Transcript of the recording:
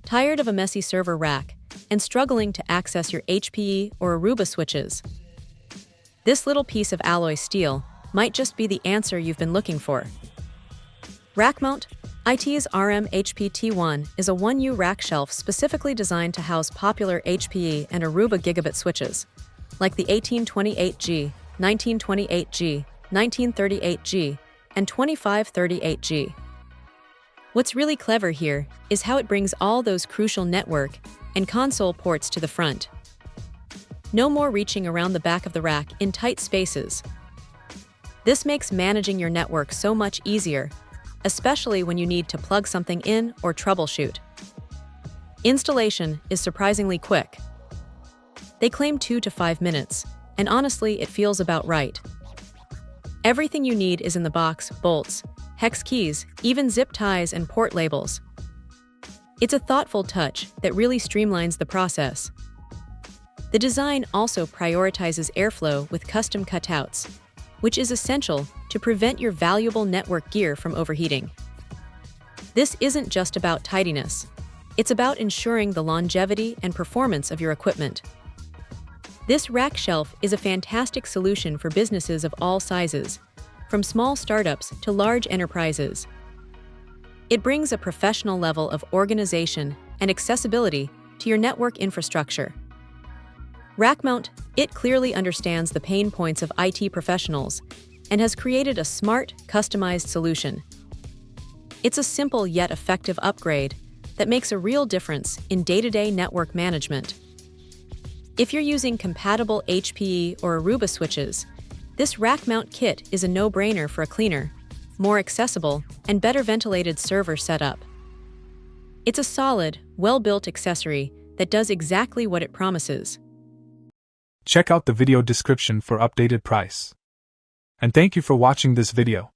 Tired of a messy server rack and struggling to access your HPE or Aruba switches? This little piece of alloy steel might just be the answer you've been looking for. Rackmount.IT's HPT1 is a 1U rack shelf specifically designed to house popular HPE and Aruba Gigabit switches, like the 1828G, 1928G, 1938G, and 2538G. What's really clever here is how it brings all those crucial network and console ports to the front. No more reaching around the back of the rack in tight spaces. This makes managing your network so much easier, especially when you need to plug something in or troubleshoot. Installation is surprisingly quick. They claim 2 to 5 minutes, and honestly, it feels about right. Everything you need is in the box: bolts, hex keys, even zip ties and port labels. It's a thoughtful touch that really streamlines the process. The design also prioritizes airflow with custom cutouts, which is essential to prevent your valuable network gear from overheating. This isn't just about tidiness. It's about ensuring the longevity and performance of your equipment. This rack shelf is a fantastic solution for businesses of all sizes, from small startups to large enterprises. It brings a professional level of organization and accessibility to your network infrastructure. Rackmount.IT clearly understands the pain points of IT professionals and has created a smart, customized solution. It's a simple yet effective upgrade that makes a real difference in day-to-day network management. If you're using compatible HPE or Aruba switches, this rack mount kit is a no-brainer for a cleaner, more accessible, and better ventilated server setup. It's a solid, well-built accessory that does exactly what it promises. Check out the video description for updated price. And thank you for watching this video.